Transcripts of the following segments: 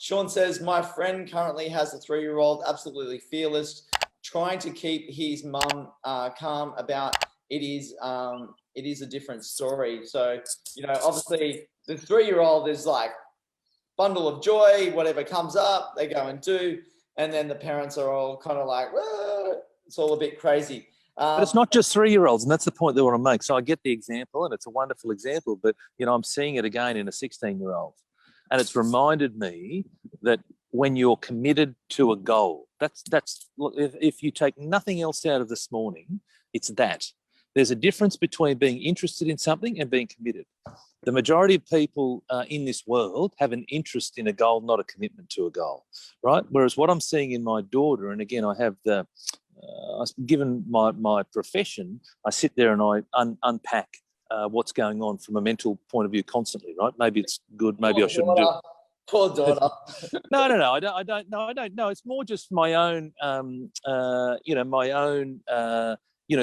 Sean says, my friend currently has a 3-year-old, absolutely fearless, trying to keep his mum calm about it is a different story. So, obviously the 3-year-old is like bundle of joy, whatever comes up, they go and do. And then the parents are all kind of like, well, it's all a bit crazy. But it's not just 3-year-olds, and that's the point that I want to make. So I get the example, and it's a wonderful example, but, I'm seeing it again in a 16-year-old. And it's reminded me that when you're committed to a goal, if you take nothing else out of this morning, it's that. There's a difference between being interested in something and being committed. The majority of people in this world have an interest in a goal, not a commitment to a goal, right? Whereas what I'm seeing in my daughter, and again, I have given my profession, I sit there and I unpack what's going on from a mental point of view constantly, right? Maybe it's good, maybe I shouldn't do it. Poor daughter. No, I don't know. It's more just my own,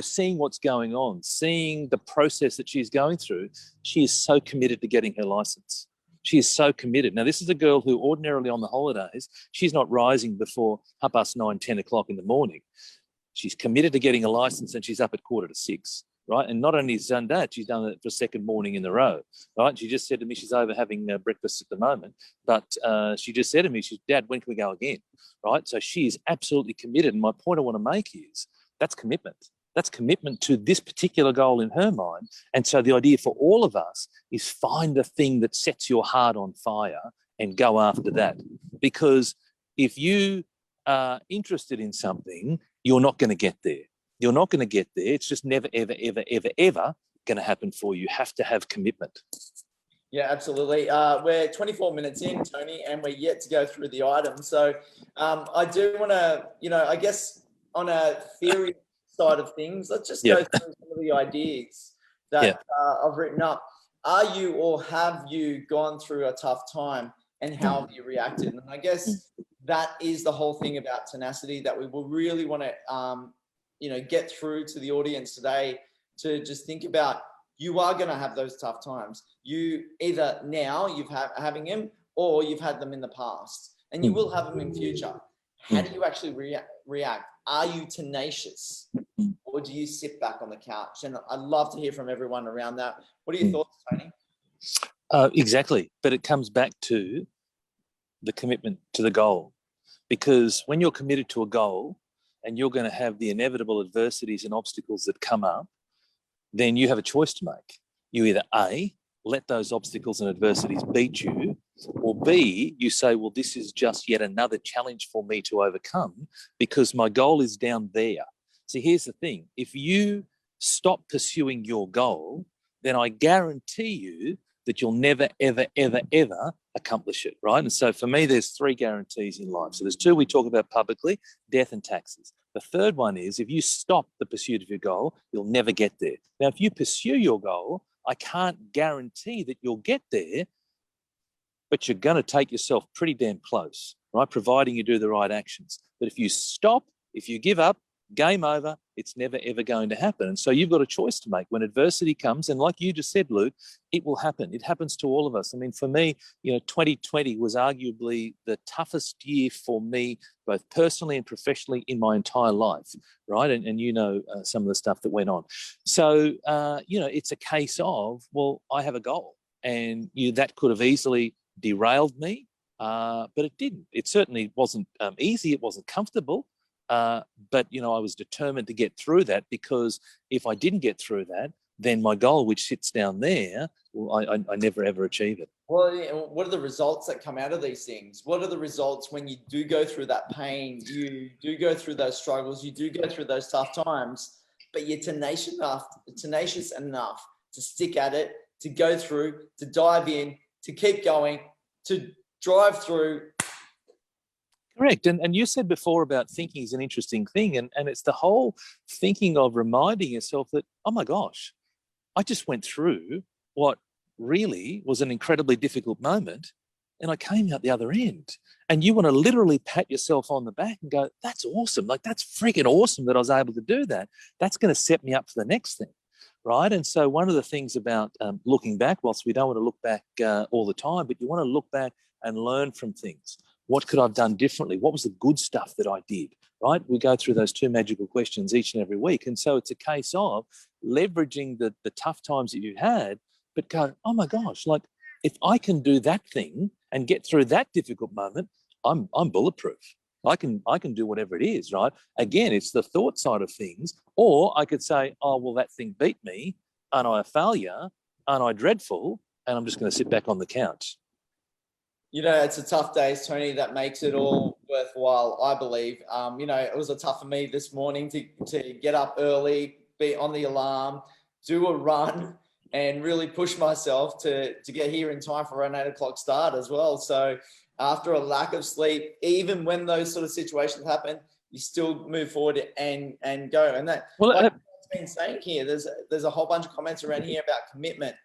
seeing what's going on, seeing the process that she's going through. She is so committed to getting her license. She is so committed. Now, this is a girl who ordinarily on the holidays, she's not rising before 9:30, 10 o'clock in the morning. She's committed to getting a license and she's up at 5:45, right? And not only has she done that, she's done it for a second morning in a row, right? She just said to me, she's over having breakfast at the moment, but she just said to me, Dad, when can we go again, right? So she is absolutely committed. And my point I want to make is that's commitment. That's commitment to this particular goal in her mind. And so the idea for all of us is find the thing that sets your heart on fire and go after that. Because if you are interested in something, you're not going to get there. You're not going to get there. It's just never, ever, ever, ever, ever going to happen for you. You have to have commitment. Yeah, absolutely. We're 24 minutes in, Tony, and we're yet to go through the items. So I do want to, I guess on a theory side of things, let's just go through some of the ideas that I've written up. Are you or have you gone through a tough time, and how have you reacted? And I guess that is the whole thing about tenacity that we will really want to get through to the audience today, to just think about, you are going to have those tough times. You either now having them, or you've had them in the past, and you will have them in future. How do you actually react? Are you tenacious, or do you sit back on the couch? And I'd love to hear from everyone around that. What are your thoughts, Tony? Exactly. But it comes back to the commitment to the goal. Because when you're committed to a goal and you're going to have the inevitable adversities and obstacles that come up, then you have a choice to make. You either A, let those obstacles and adversities beat you, or B, you say, well, this is just yet another challenge for me to overcome because my goal is down there. See, here's the thing. If you stop pursuing your goal, then I guarantee you that you'll never, ever, ever, ever accomplish it, right? And so for me, there's 3 guarantees in life. So there's 2 we talk about publicly, death and taxes. The third one is if you stop the pursuit of your goal, you'll never get there. Now, if you pursue your goal, I can't guarantee that you'll get there, but you're going to take yourself pretty damn close, right? Providing you do the right actions. But if you stop, if you give up, game over, it's never, ever going to happen. And so you've got a choice to make. When adversity comes, and like you just said, Luke, it will happen. It happens to all of us. I mean, for me, 2020 was arguably the toughest year for me, both personally and professionally in my entire life, right? And some of the stuff that went on. So, it's a case of, well, I have a goal, and that could have easily derailed me, but it didn't. It certainly wasn't easy. It wasn't comfortable. But I was determined to get through that, because if I didn't get through that, then my goal, which sits down there, I never, ever achieve it. Well, what are the results that come out of these things? What are the results when you do go through that pain, you do go through those struggles, you do go through those tough times, but you're tenacious enough to stick at it, to go through, to dive in, to keep going, to drive through. Correct. And you said before about thinking is an interesting thing. And it's the whole thinking of reminding yourself that, oh my gosh, I just went through what really was an incredibly difficult moment, and I came out the other end. And you want to literally pat yourself on the back and go, that's awesome. Like, that's freaking awesome that I was able to do that. That's going to set me up for the next thing. Right. And so one of the things about looking back, whilst we don't want to look back all the time, but you want to look back and learn from things. What could I have done differently? What was the good stuff that I did, right? We go through those 2 magical questions each and every week. And so it's a case of leveraging the tough times that you had, but go, oh my gosh, like if I can do that thing and get through that difficult moment, I'm bulletproof. I can do whatever it is, right? Again, it's the thought side of things. Or I could say, oh, well, that thing beat me. Aren't I a failure? Aren't I dreadful? And I'm just going to sit back on the couch. It's a tough days, Tony, that makes it all worthwhile, I believe. It was a tough for me this morning to get up early, be on the alarm, do a run, and really push myself to get here in time for an 8 o'clock start as well. So after a lack of sleep, even when those sort of situations happen, you still move forward and go. And that, like I've been saying here, there's a whole bunch of comments around here about commitment.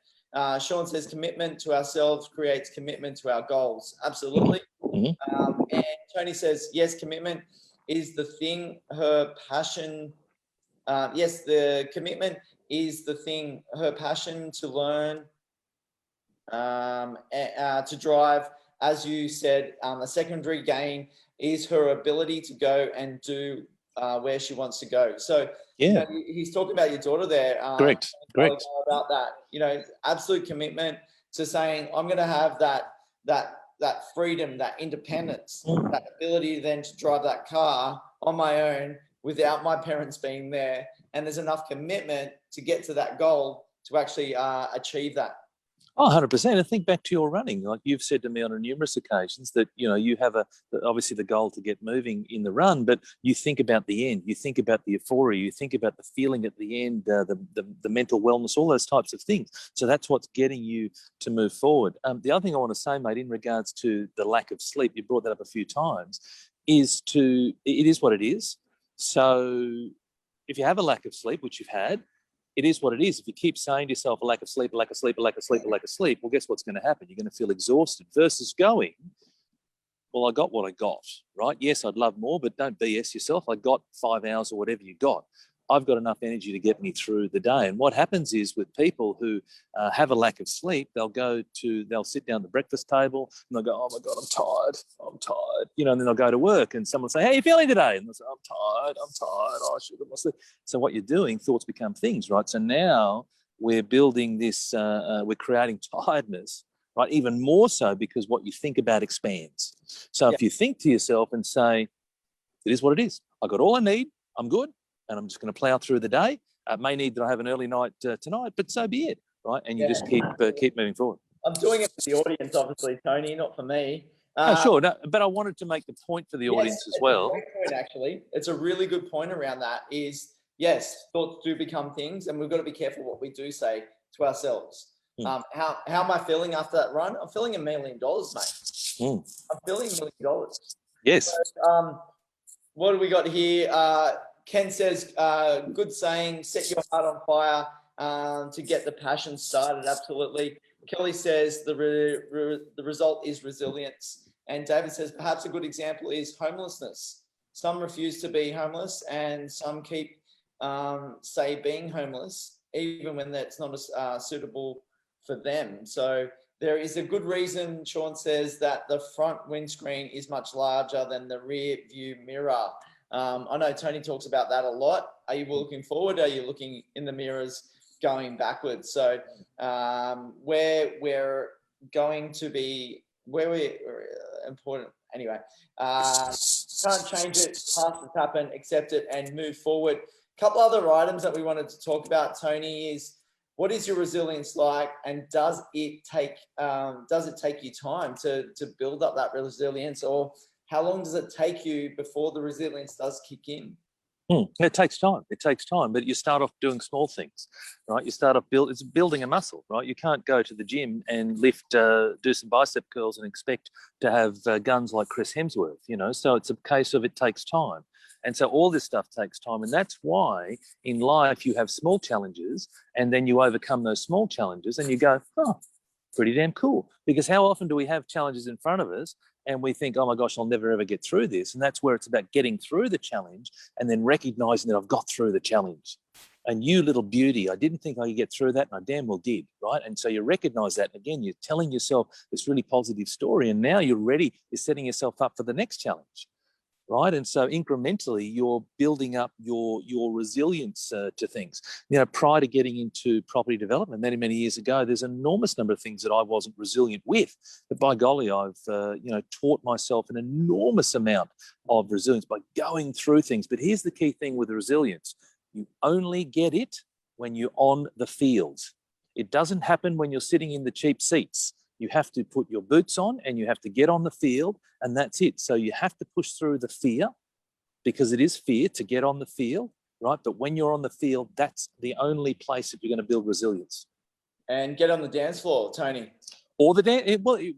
Sean says commitment to ourselves creates commitment to our goals. Absolutely. Mm-hmm. And Tony says, yes, commitment is the thing, her passion. Yes, the commitment is the thing, her passion to learn, to drive. As you said, a secondary gain is her ability to go and do where she wants to go. So, yeah, he's talking about your daughter there. Correct. About that, absolute commitment to saying, I'm going to have that freedom, that independence, that ability then to drive that car on my own without my parents being there. And there's enough commitment to get to that goal to actually achieve that. Oh, 100%. And think back to your running. Like you've said to me on numerous occasions that, you have obviously the goal to get moving in the run, but you think about the end, you think about the euphoria, you think about the feeling at the end, the mental wellness, all those types of things. So that's what's getting you to move forward. The other thing I want to say, mate, in regards to the lack of sleep, you brought that up a few times, it is what it is. So if you have a lack of sleep, which you've had, it is what it is. If you keep saying to yourself, a lack of sleep, well, guess what's going to happen? You're going to feel exhausted versus going, well, I got what I got, right? Yes, I'd love more, but don't BS yourself. I got 5 hours or whatever you got. I've got enough energy to get me through the day. And what happens is with people who have a lack of sleep, they'll sit down at the breakfast table and they'll go, oh my God, I'm tired. And then they'll go to work and someone will say, how are you feeling today? And they'll say, I'm tired. Oh, I should have my sleep. So what you're doing, thoughts become things, right? So now we're building this, we're creating tiredness, right? Even more so because what you think about expands. So if you think to yourself and say, it is what it is. I got all I need. I'm good. And I'm just going to plow through the day. It may need that I have an early night tonight, but so be it, right? And you just keep moving forward. I'm doing it for the audience, obviously, Tony, not for me. Sure, no, but I wanted to make the point for the audience as well. It's a great point, actually. It's a really good point around that is, yes, thoughts do become things, and we've got to be careful what we do say to ourselves. How am I feeling after that run? I'm feeling $1 million, mate. I'm feeling $1 million. Yes. So, what do we got here? Ken says, good saying, set your heart on fire to get the passion started. Absolutely. Kelly says the result is resilience. And David says, perhaps a good example is homelessness. Some refuse to be homeless and some keep, being homeless, even when that's not suitable for them. So there is a good reason, Sean says, that the front windscreen is much larger than the rear view mirror. I know Tony talks about that a lot. Are you looking forward? Are you looking in the mirrors going backwards? So we're going to be, where we're important. Anyway, can't change it, past it's happened, accept it and move forward. A couple other items that we wanted to talk about, Tony, is what is your resilience like, and does it take you time to build up that resilience, or how long does it take you before the resilience does kick in? It takes time. But you start off doing small things, right? You start off it's building a muscle, right? You can't go to the gym and do some bicep curls and expect to have guns like Chris Hemsworth, So it's a case of it takes time. And so all this stuff takes time. And that's why in life you have small challenges and then you overcome those small challenges and you go, oh, pretty damn cool. Because how often do we have challenges in front of us and we think, oh my gosh, I'll never ever get through this. And that's where it's about getting through the challenge and then recognizing that I've got through the challenge. And you little beauty, I didn't think I could get through that, and I damn well did, right? And so you recognize that. And again, you're telling yourself this really positive story, and now you're ready, you're setting yourself up for the next challenge, right? And so incrementally, you're building up your resilience to things. You know, prior to getting into property development many, many years ago, there's an enormous number of things that I wasn't resilient with. But by golly, I've, taught myself an enormous amount of resilience by going through things. But here's the key thing with resilience. You only get it when you're on the field. It doesn't happen when you're sitting in the cheap seats. You have to put your boots on and you have to get on the field, and that's it. So you have to push through the fear, because it is fear to get on the field, right? But when you're on the field, that's the only place that you're going to build resilience. And get on the dance floor, Tony. Or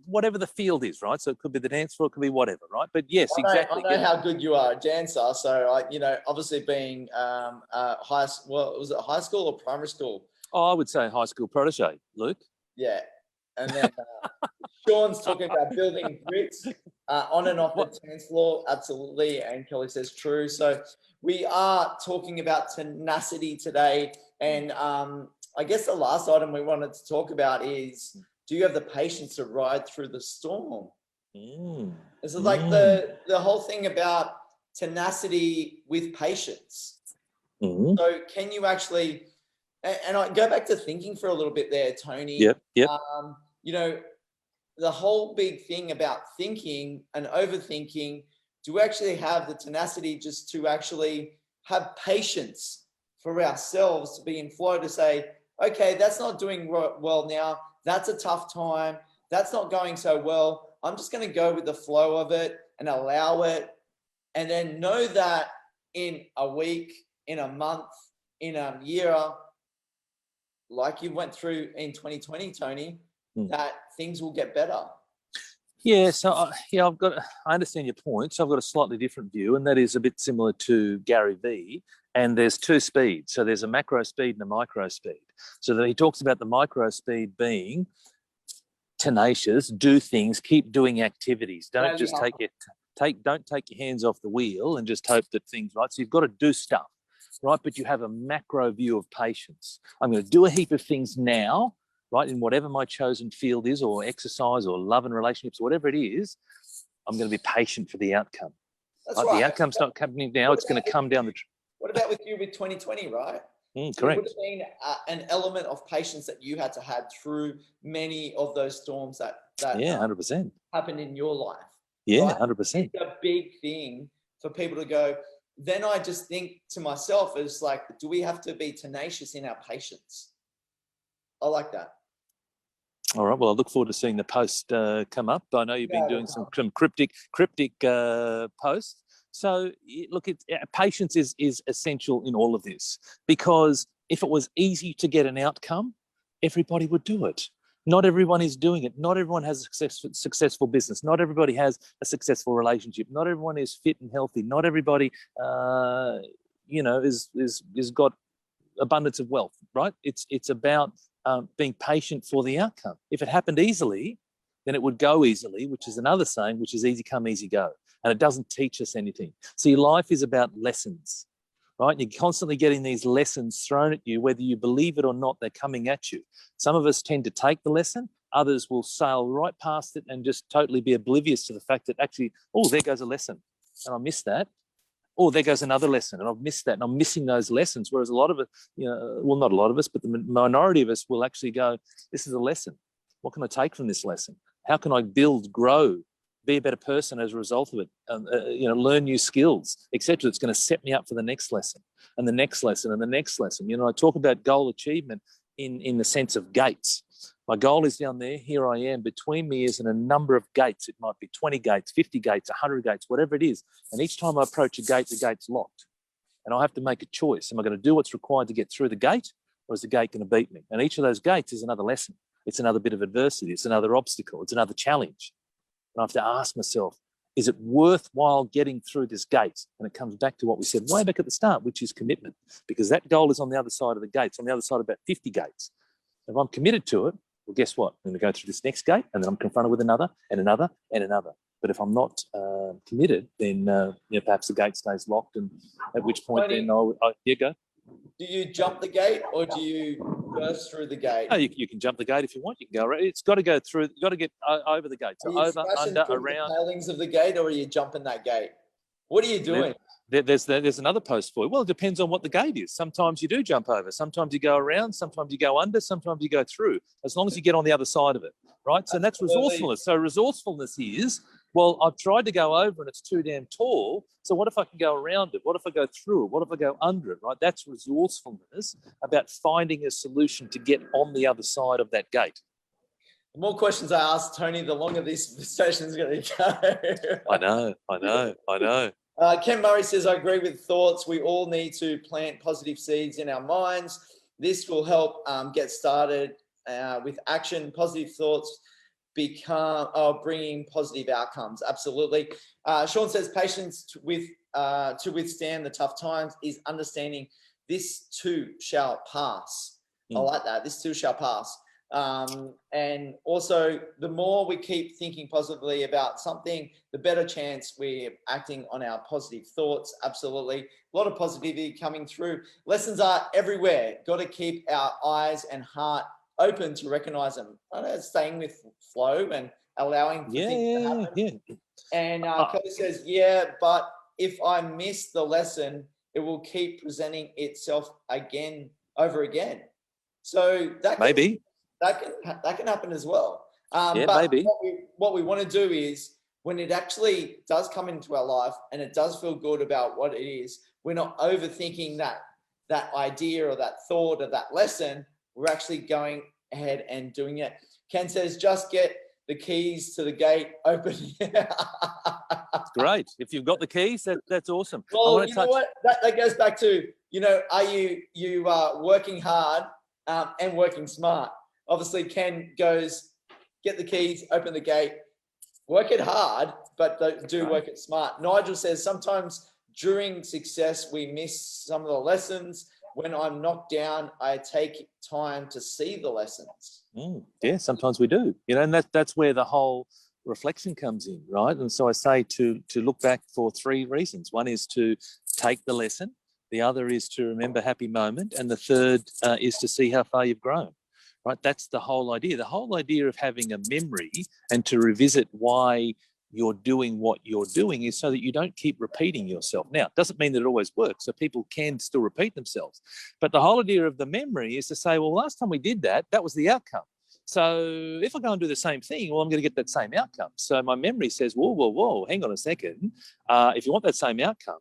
whatever the field is, right? So it could be the dance floor, it could be whatever, right? But yes, exactly. I know how good you are a dancer. So, obviously being high school or primary school? Oh, I would say high school protege, Luke. Yeah. And then Sean's talking about building bricks on and off the dance floor. Absolutely. And Kelly says true. So we are talking about tenacity today. And I guess the last item we wanted to talk about is, do you have the patience to ride through the storm? It's like the whole thing about tenacity with patience. So can you actually, and I go back to thinking for a little bit there, Tony. Yep. The whole big thing about thinking and overthinking, do we actually have the tenacity just to actually have patience for ourselves to be in flow, to say, okay, that's not doing well now. That's a tough time. That's not going so well. I'm just going to go with the flow of it and allow it. And then know that in a week, in a month, in a year, like you went through in 2020, Tony, that things will get better. Yeah, so I understand your point. So I've got a slightly different view, and that is a bit similar to Gary Vee. And there's two speeds. So there's a macro speed and a micro speed. So that he talks about the micro speed being tenacious, do things, keep doing activities. Don't just take your hands off the wheel and just hope that things right. So you've got to do stuff, right? But you have a macro view of patience. I'm going to do a heap of things now, right, in whatever my chosen field is, or exercise or love and relationships, whatever it is. I'm going to be patient for the outcome. That's right. The outcome's not coming now. It's going to come down the track. What about with you with 2020, right? Correct. There would have been an element of patience that you had to have through many of those storms that 100% happened in your life. Yeah, right? 100%. It's a big thing for people to go. Then I just think to myself, is like, do we have to be tenacious in our patience? I like that. All right. Well, I look forward to seeing the post come up. I know you've been doing some cryptic posts. So look, patience is essential in all of this, because if it was easy to get an outcome, everybody would do it. Not everyone is doing it. Not everyone has a successful business. Not everybody has a successful relationship. Not everyone is fit and healthy. Not everybody, is got abundance of wealth. Right? It's about being patient for the outcome. If it happened easily, then it would go easily, which is another saying, which is easy come, easy go. And it doesn't teach us anything. See, life is about lessons, right? You're constantly getting these lessons thrown at you, whether you believe it or not, they're coming at you. Some of us tend to take the lesson. Others will sail right past it and just totally be oblivious to the fact that actually, oh, there goes a lesson and I missed that. Oh, there goes another lesson and I've missed that, and I'm missing those lessons. Whereas a lot of it, not a lot of us, but the minority of us will actually go, this is a lesson. What can I take from this lesson? How can I build, grow, be a better person as a result of it, learn new skills, etc. It's going to set me up for the next lesson and the next lesson and the next lesson. I talk about goal achievement in the sense of gates. My goal is down there. Here I am. Between me is a number of gates. It might be 20 gates, 50 gates, 100 gates, whatever it is. And each time I approach a gate, the gate's locked. And I have to make a choice. Am I going to do what's required to get through the gate, or is the gate going to beat me? And each of those gates is another lesson. It's another bit of adversity. It's another obstacle. It's another challenge. And I have to ask myself, is it worthwhile getting through this gate? And it comes back to what we said way back at the start, which is commitment, because that goal is on the other side of the gates, on the other side of about 50 gates. If I'm committed to it, well, guess what? I'm going to go through this next gate, and then I'm confronted with another and another and another. But if I'm not committed, then perhaps the gate stays locked, and at which point then I'll go. Do you jump the gate or do you burst through the gate? Oh, you can jump the gate if you want. You can go around. It's got to go through. You've got to get over the gate. So Are you over, smashing under, through around. the palings of the gate, or are you jumping that gate? What are you doing? There's another post for you. Well, it depends on what the gate is. Sometimes you do jump over. Sometimes you go around. Sometimes you go under. Sometimes you go through. As long as you get on the other side of it, right? So that's resourcefulness. So resourcefulness is, well, I've tried to go over and it's too damn tall. So what if I can go around it? What if I go through it? What if I go under it, right? That's resourcefulness, about finding a solution to get on the other side of that gate. The more questions I ask Tony, the longer this session is going to go. I know. Ken Murray says, I agree with thoughts. We all need to plant positive seeds in our minds. This will help get started with action. Positive thoughts bringing positive outcomes. Absolutely. Sean says, patience to withstand the tough times is understanding this too shall pass. I like that. This too shall pass. And also, the more we keep thinking positively about something, the better chance we're acting on our positive thoughts. Absolutely. A lot of positivity coming through. Lessons are everywhere. Got to keep our eyes and heart open to recognize them. Staying with flow and allowing for things to happen. And Cody says, but if I miss the lesson, it will keep presenting itself over again. So that maybe. That can happen as well. But maybe. What we want to do is, when it actually does come into our life and it does feel good about what it is, we're not overthinking that idea or that thought or that lesson. We're actually going ahead and doing it. Ken says, just get the keys to the gate open. Great. If you've got the keys, that's awesome. Well, you know what? That goes back to, are you working hard and working smart? Obviously, Ken goes, get the keys, open the gate, work it hard, but do work it smart. Nigel says, sometimes during success, we miss some of the lessons. When I'm knocked down, I take time to see the lessons. Yeah, sometimes we do. And that's where the whole reflection comes in, right? And so I say to look back for three reasons. One is to take the lesson. The other is to remember happy moment. And the third is to see how far you've grown. Right, that's the whole idea. The whole idea of having a memory and to revisit why you're doing what you're doing is so that you don't keep repeating yourself. Now, it doesn't mean that it always works, so people can still repeat themselves. But the whole idea of the memory is to say, well, last time we did that was the outcome. So if I go and do the same thing, well, I'm going to get that same outcome. So my memory says, whoa, hang on a second. If you want that same outcome,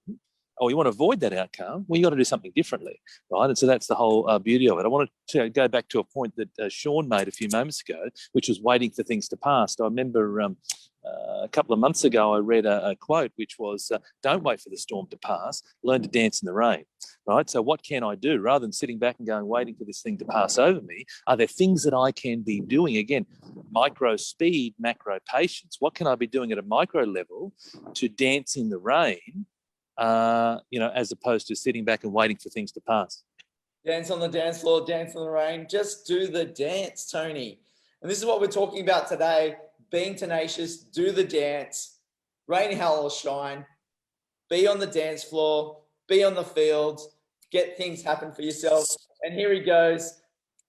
or you want to avoid that outcome, well, you got to do something differently, right? And so that's the whole beauty of it. I wanted to go back to a point that Sean made a few moments ago, which was waiting for things to pass. I remember a couple of months ago, I read a quote, which was, don't wait for the storm to pass, learn to dance in the rain, right? So what can I do? Rather than sitting back and going, waiting for this thing to pass over me, are there things that I can be doing? Again, micro speed, macro patience. What can I be doing at a micro level to dance in the rain, as opposed to sitting back and waiting for things to pass? Dance on the dance floor, dance in the rain. Just do the dance, Tony. And this is what we're talking about today. Being tenacious, do the dance, rain, hail or shine, be on the dance floor, be on the field, get things happen for yourself. And here he goes.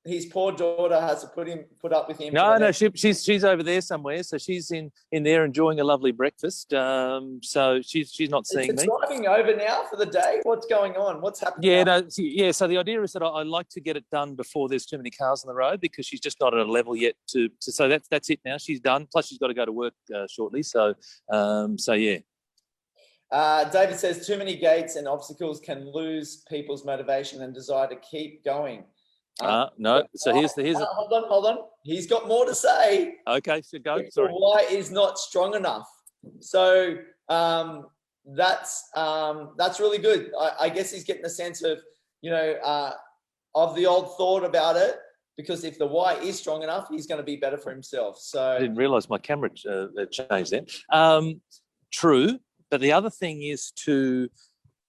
His poor daughter has to put up with him. No, she's over there somewhere. So she's in there enjoying a lovely breakfast. So she's not seeing me. Driving over now for the day. What's going on? What's happening? So the idea is that I like to get it done before there's too many cars on the road, because she's just not at a level yet to. So that's it now. She's done. Plus she's got to go to work shortly. So yeah. David says too many gates and obstacles can lose people's motivation and desire to keep going. No. So here's hold on. He's got more to say. Okay, so go. Sorry. The why is not strong enough. So that's really good. I guess he's getting a sense of of the old thought about it, because if the why is strong enough, he's going to be better for himself. So I didn't realise my camera changed then. True, but the other thing is to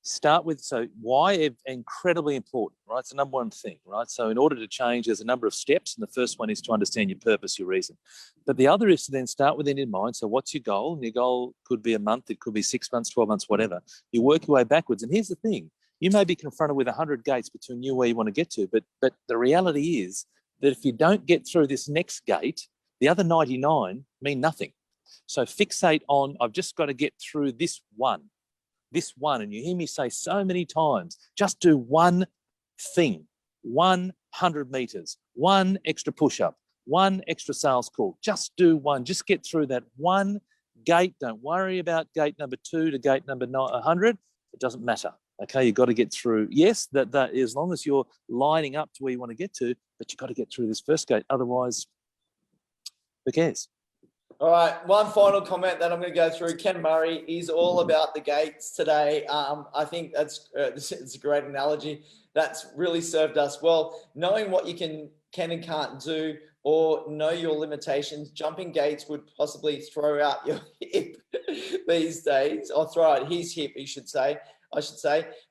start with, so why is incredibly important, right? It's the number one thing, right? So in order to change, there's a number of steps. And the first one is to understand your purpose, your reason. But the other is to then start with it in mind. So what's your goal? And your goal could be a month, it could be 6 months, 12 months, whatever. You work your way backwards. And here's the thing, You may be confronted with 100 gates between you and where you want to get to, but the reality is that if you don't get through this next gate, the other 99 mean nothing. So fixate on, I've just got to get through this one. And you hear me say so many times, just do one thing, 100 meters, one extra push-up, one extra sales call. Just do one. Just get through that one gate. Don't worry about gate number 2 to gate number 100. It doesn't matter. Okay, you've got to get through. Yes, that as long as you're lining up to where you want to get to, but you've got to get through this first gate. Otherwise, who cares? All right, one final comment that I'm going to go through. Ken Murray, he's all about the gates today. I think it's a great analogy. That's really served us well. Knowing what you can and can't do, or know your limitations. Jumping gates would possibly throw out your hip these days, or throw out his hip, I should say.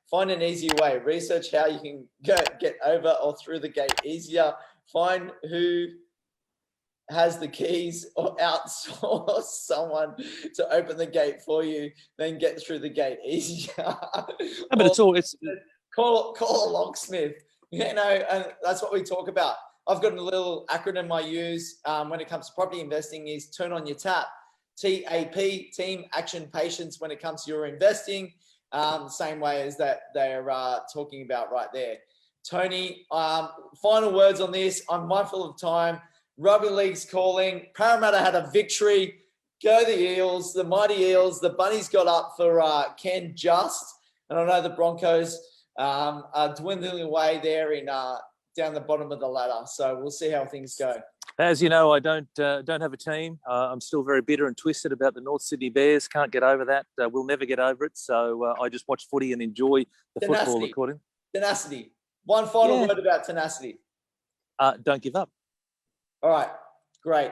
Find an easier way. Research how you can get over or through the gate easier. Find who has the keys, or outsource someone to open the gate for you, then get through the gate easier. But it's call a locksmith, and that's what we talk about. I've got a little acronym I use when it comes to property investing is turn on your tap. TAP, team, action, patience, when it comes to your investing. Same way as that they're talking about right there. Tony, final words on this. I'm mindful of time. Rugby league's calling. Parramatta had a victory. Go the Eels, the mighty Eels. The Bunnies got up for Ken Just. And I know the Broncos are dwindling away there in down the bottom of the ladder. So we'll see how things go. As you know, I don't have a team. I'm still very bitter and twisted about the North Sydney Bears. Can't get over that. We'll never get over it. So I just watch footy and enjoy the football according. Tenacity. One final word about tenacity. Don't give up. All right, great.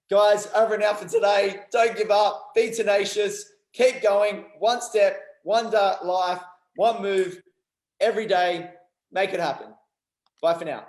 Guys, over and out for today. Don't give up. Be tenacious. Keep going. One step, one life, one move every day. Make it happen. Bye for now.